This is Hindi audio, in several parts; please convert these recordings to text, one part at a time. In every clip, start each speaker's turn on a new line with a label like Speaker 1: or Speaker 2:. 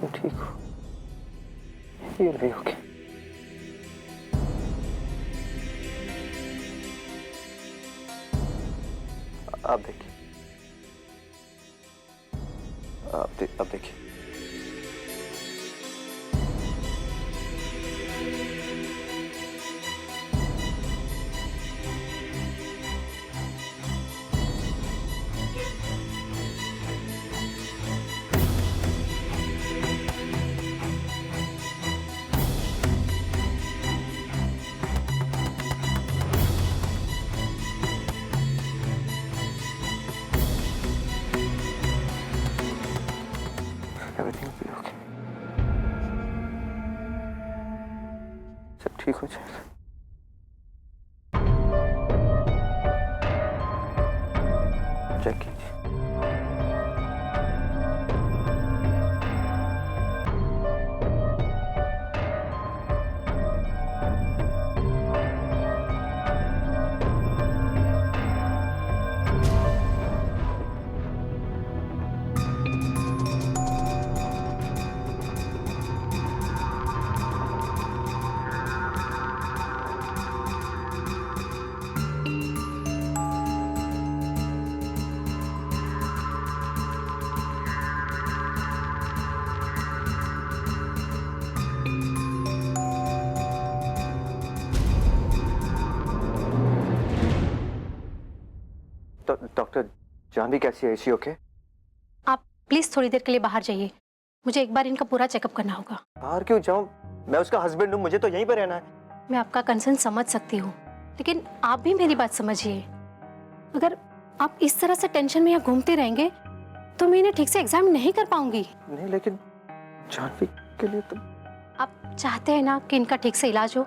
Speaker 1: तुम ठीक हो? ये नहीं हो क्या? आप देखिए, अब देखिए। Everything will be okay. सब ठीक हो जाएगा। चेक कीजिए। डॉक्टर, जानवी कैसी है? इसी ओके?
Speaker 2: आप प्लीज थोड़ी देर के लिए बाहर जाइए, मुझे एक बार इनका पूरा चेकअप करना होगा।
Speaker 1: बाहर क्यों जाऊं? मैं उसका हस्बैंड हूं, मुझे तो यहीं पे रहना है।
Speaker 2: मैं आपका कंसर्न समझ सकती हूँ, लेकिन आप भी मेरी बात समझिए। अगर आप इस तरह से टेंशन में यहाँ घूमते रहेंगे तो मैं इन्हें ठीक से एग्जाम नहीं कर पाऊंगी।
Speaker 1: नहीं, लेकिन जानवी के लिए तो
Speaker 2: आप चाहते हैं ना कि इनका ठीक से इलाज हो?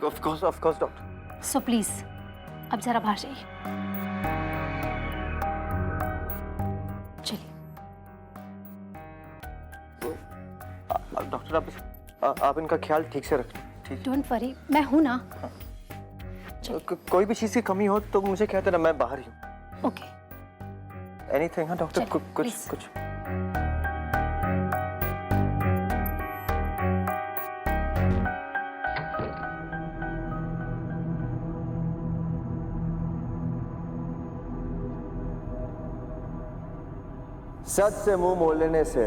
Speaker 1: Of course doctor.
Speaker 2: So please अब जरा बाहर जाइए। चलिए।
Speaker 1: डॉक्टर, आप इनका ख्याल ठीक से रखें। ठीक।
Speaker 2: डोंट वरी, मैं हूं ना।
Speaker 1: कोई भी चीज की कमी हो तो मुझे कह देना, मैं बाहर ही हूँ।
Speaker 2: ओके।
Speaker 1: एनीथिंग? हाँ डॉक्टर,
Speaker 2: चलिए,
Speaker 1: कुछ
Speaker 2: please.
Speaker 1: कुछ।
Speaker 3: सच से मुंह मोड़ लेने से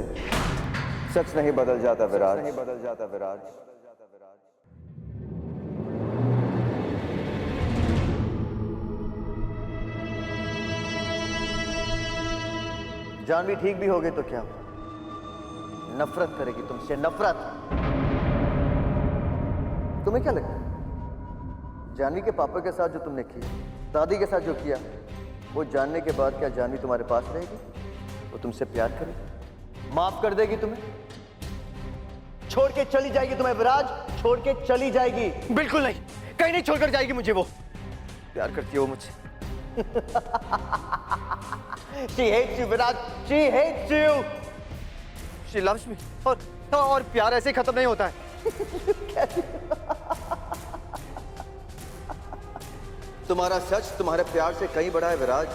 Speaker 3: सच नहीं बदल जाता विराज। नहीं बदल जाता विराज। जानवी ठीक भी होगी तो क्या हुआ? नफरत करेगी तुमसे, नफरत। तुम्हें क्या लगता है जानवी के पापा के साथ जो तुमने किया, दादी के साथ जो किया, वो जानने के बाद क्या जानवी तुम्हारे पास रहेगी? वो तुमसे प्यार करेगी, माफ कर देगी तुम्हें, छोड़ के चली जाएगी तुम्हें विराज, छोड़ के चली जाएगी।
Speaker 1: बिल्कुल नहीं, कहीं नहीं छोड़कर जाएगी मुझे। वो प्यार करती है वो मुझसे।
Speaker 3: She hates you Viraj, she hates you.
Speaker 1: She loves me. और प्यार ऐसे ही खत्म नहीं होता है।
Speaker 3: तुम्हारा सच तुम्हारे प्यार से कहीं बड़ा है विराज।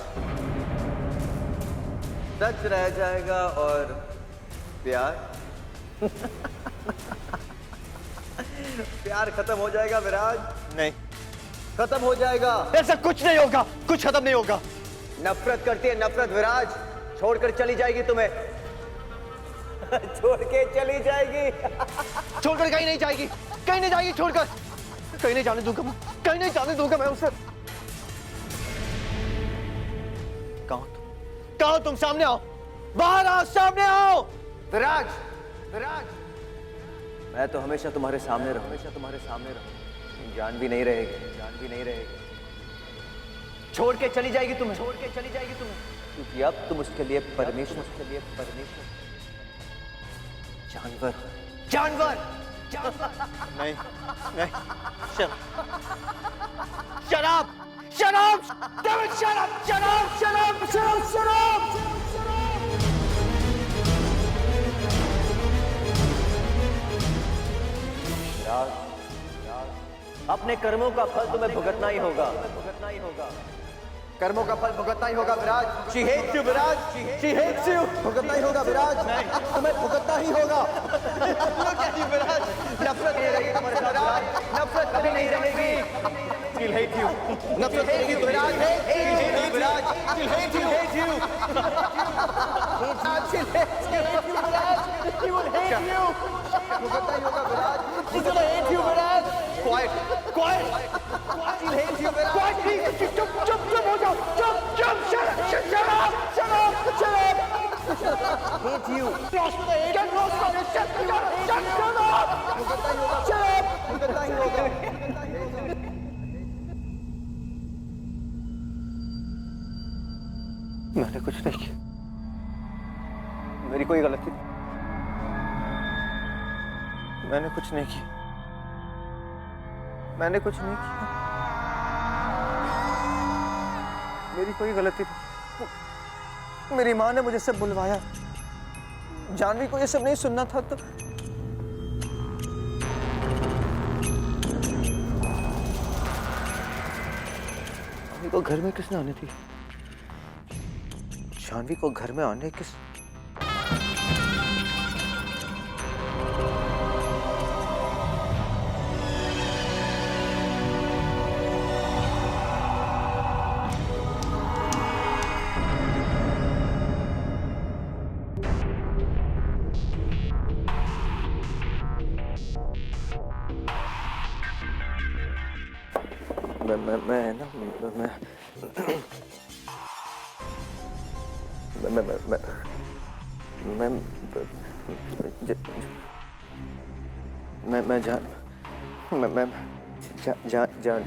Speaker 3: सच रह जाएगा और प्यार प्यार खत्म हो जाएगा विराज।
Speaker 1: नहीं,
Speaker 3: खत्म हो जाएगा।
Speaker 1: ऐसा कुछ नहीं होगा, कुछ खत्म नहीं होगा।
Speaker 3: नफरत करती है नफरत विराज, छोड़कर चली जाएगी तुम्हें। छोड़ के चली जाएगी।
Speaker 1: छोड़कर कहीं नहीं जाएगी, कहीं नहीं जाएगी छोड़कर। कहीं नहीं जाने दूंगा मैं, कहीं नहीं जाने दूंगा मैं उसे। कहाँ तुम? सामने आओ, बाहर आओ, सामने आओ।
Speaker 3: विराज, विराज, मैं तो हमेशा तुम्हारे सामने रहूं, हमेशा तुम्हारे सामने रहूं। जान भी नहीं रहेगी, जान भी नहीं रहेगी। छोड़ के चली जाएगी तुम्हें, छोड़ के चली जाएगी तुम्हें, क्योंकि अब तुम उसके लिए परमेश्वर, उसके लिए परमेश्वर। जानवर, जानवर, जानवर।
Speaker 1: नहीं, नहीं, शराब, शराब, शराब, शराब, शराब, शराब, शराब, शराब।
Speaker 3: अपने कर्मों का फल तुम्हें भुगतना ही होगा, भुगतना ही होगा। कर्मों का फल भुगतना ही होगा विराज। She hates you Viraj, she hates you। भुगतना ही होगा विराज, तुम्हें भुगतना ही होगा। विराज, नफरत नहीं रहेगी तुम्हारे साथ विराज, नफरत कभी नहीं रहेगी। She'll hate you, नफरत करेगी विराज, विराज, she'll hate you, she'll hate you, Viraj, she will hate you। भुगतना ही होगा विराज, she's gonna hate you Viraj. Quiet, quiet, she'll hate you Viraj. Quiet, चुप चुप चुप हो जाओ, चुप चुप, shut up, hate you, get lost from it, shut up, भुगतना ही होगा। मैंने कुछ नहीं किया, मेरी कोई गलती नहीं, मैंने कुछ नहीं किया, मैंने कुछ नहीं किया, मेरी कोई गलती नहीं। मेरी माँ ने मुझे सब बुलवाया, जानवी को ये सब नहीं सुनना था तो जानवी को घर में किसने आने दी? जानवी को घर में आने किस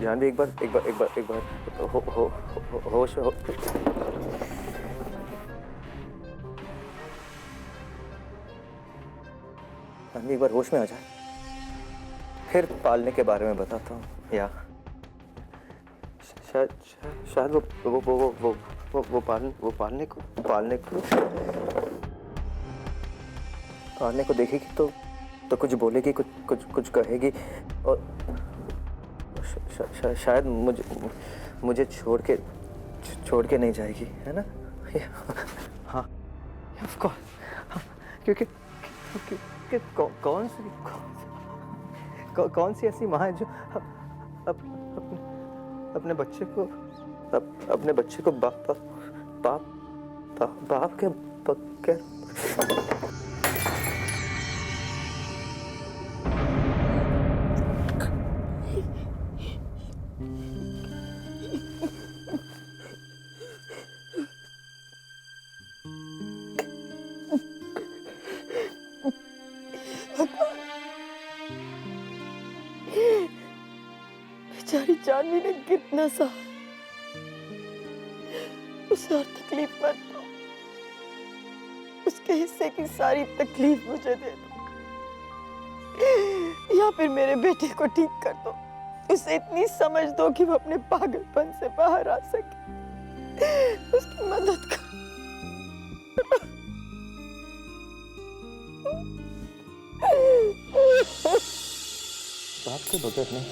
Speaker 3: जानवी एक बार होश हो जानवी एक बार होश में आ जाए, फिर पालने के बारे में बताता हूँ। या शायद वो पालने को देखेगी तो कुछ बोलेगी, कुछ कहेगी और शायद मुझे छोड़ के नहीं जाएगी, है ना? हाँ, ऑफ कोर्स, क्योंकि कौन सी ऐसी माँ है जो अपने बच्चे को बाप के बगैर
Speaker 4: बेचारी जानवी ने कितना सहा, उसे और तकलीफ मत दो, उसके हिस्से की सारी तकलीफ मुझे दे दो, या फिर मेरे बेटे को ठीक कर दो, उसे इतनी समझ दो कि वो अपने पागलपन से बाहर आ सके, उसकी मदद करो।
Speaker 3: बाप के बगैर नहीं,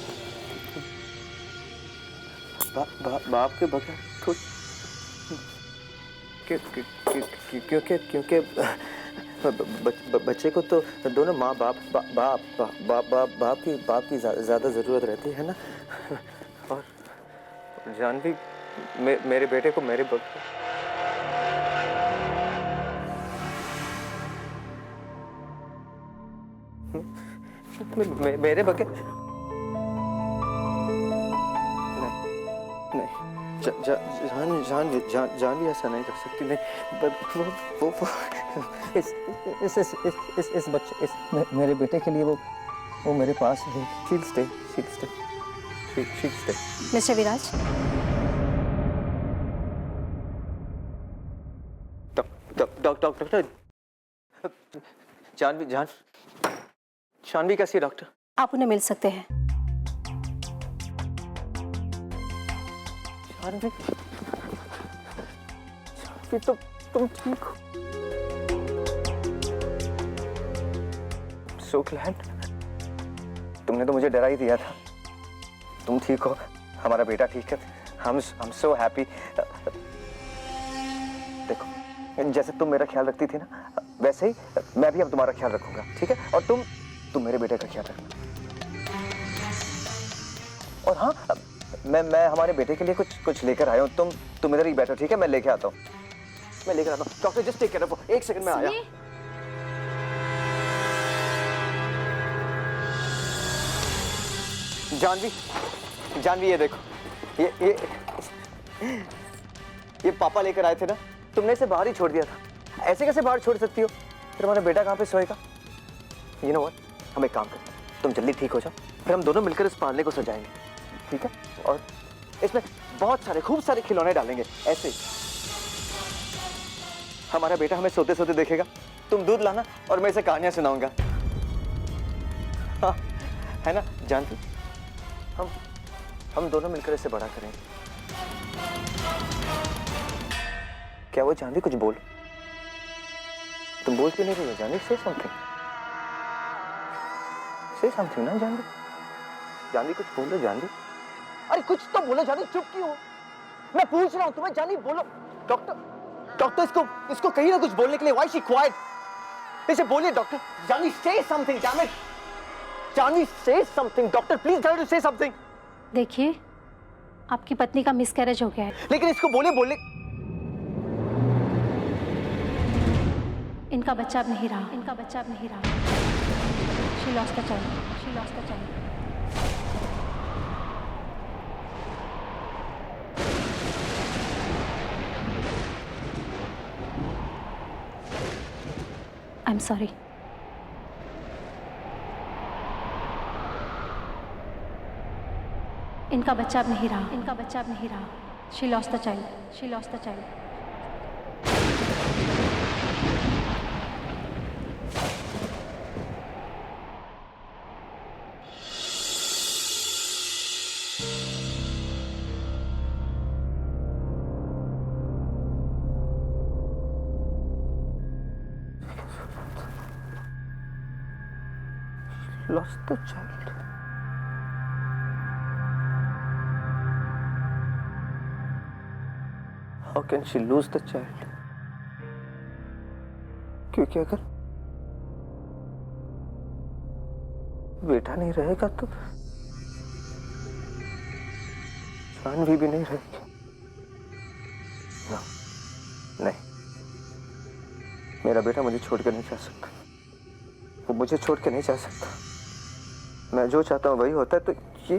Speaker 3: बाप के बगैर तो क्योंकि बच्चे को तो दोनों माँ बाप की ज्यादा जरूरत रहती है ना। और जानवी मेरे बेटे को मेरे मेरे बगैर नहीं, जानवी ऐसा नहीं कर सकती। नहीं, इस बच्चे मेरे बेटे के लिए वो मेरे पास है। She'll stay.
Speaker 2: मिस्टर विराज,
Speaker 3: डॉक्टर जानवी कैसी है डॉक्टर?
Speaker 2: आप उन्हें मिल सकते हैं।
Speaker 3: जानवी तो तुम ठीक हो? So glad. तुमने तो मुझे डरा ही दिया था। तुम ठीक हो, हमारा बेटा ठीक है, I'm so happy. देखो, जैसे तुम मेरा ख्याल रखती थी ना, वैसे ही मैं भी अब तुम्हारा ख्याल रखूंगा, ठीक है? और तुम मेरे बेटे का ख्याल रखना। और हाँ, मैं हमारे बेटे के लिए कुछ लेकर आया हूँ। तुम इधर ही बैठो, ठीक है? मैं लेके आता हूँ। मैं लेकर आता हूँ। Doctor just take care of, एक सेकंड में आया। जानवी ये देखो, ये पापा लेकर आए थे ना, तुमने इसे बाहर ही छोड़ दिया था। ऐसे कैसे बाहर छोड़ सकती हो? फिर हमारा बेटा कहाँ पे सोएगा? You know what? हम एक काम करते हैं, तुम जल्दी ठीक हो जाओ, फिर हम दोनों मिलकर इस पार्ले को सजाएंगे, ठीक है? और इसमें बहुत सारे, खूब सारे खिलौने डालेंगे। ऐसे ही हमारा बेटा हमें सोते सोते देखेगा, तुम दूध लाना और मैं इसे कहानियां सुनाऊंगा। हाँ, है ना जानवी? हम दोनों मिलकर इसे बड़ा करेंगे। क्या वो जानवी कुछ बोल? तुम बोल क्यों नहीं रही हो जानवी? से समथिंग ना जानवी। जानवी कुछ बोलो जानवी। अरे कुछ तो बोलो जानवी, चुप क्यों हो? मैं पूछ रहा हूँ तुम्हें जानवी, बोलो। डॉक्टर इसको कहीं ना कुछ बोलने के लिए। Why is she quiet? इसे बोलिए doctor. Janvi say something, damn it. Janvi say something. Doctor please tell her to say something.
Speaker 2: देखिए, आपकी पत्नी का मिसकैरेज हो गया है।
Speaker 3: लेकिन इसको बोले।
Speaker 2: इनका बच्चा अब नहीं रहा। She lost the child. I'm sorry. इनका बच्चा अब नहीं रहा। She lost the child.
Speaker 3: Lost the child. How can she lose the child? क्योंकि अगर बेटा नहीं रहेगा तो जानवी भी नहीं रहेगी। नहीं, मेरा बेटा मुझे छोड़ के नहीं जा सकता। वो मुझे छोड़ के नहीं जा सकता। मैं जो चाहता हूं वही होता है, तो ये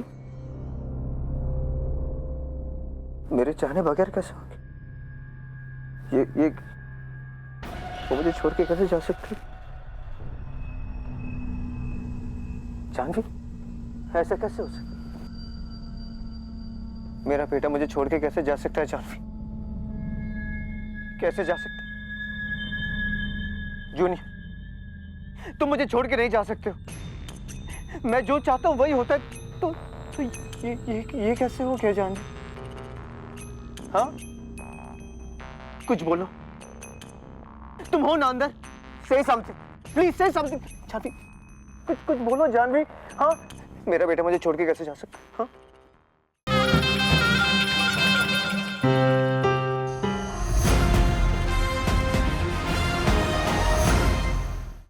Speaker 3: मेरे चाहने बगैर कैसे होगी? ये वो मुझे छोड़ के कैसे जा सकती? जानवी, ऐसा कैसे हो सकता? मेरा बेटा मुझे छोड़ के कैसे जा सकता है जानवी? कैसे जा सकता? जूनियर, तुम मुझे छोड़ के नहीं जा सकते हो। मैं जो चाहता हूं वही होता है, तो ये कैसे हो गया जानवी? हाँ, कुछ बोलो। तुम हो ना अंदर? Say something, please say something. Janvi, कुछ बोलो जानवी। हाँ, मेरा बेटा मुझे छोड़ के कैसे जा सकता? हाँ।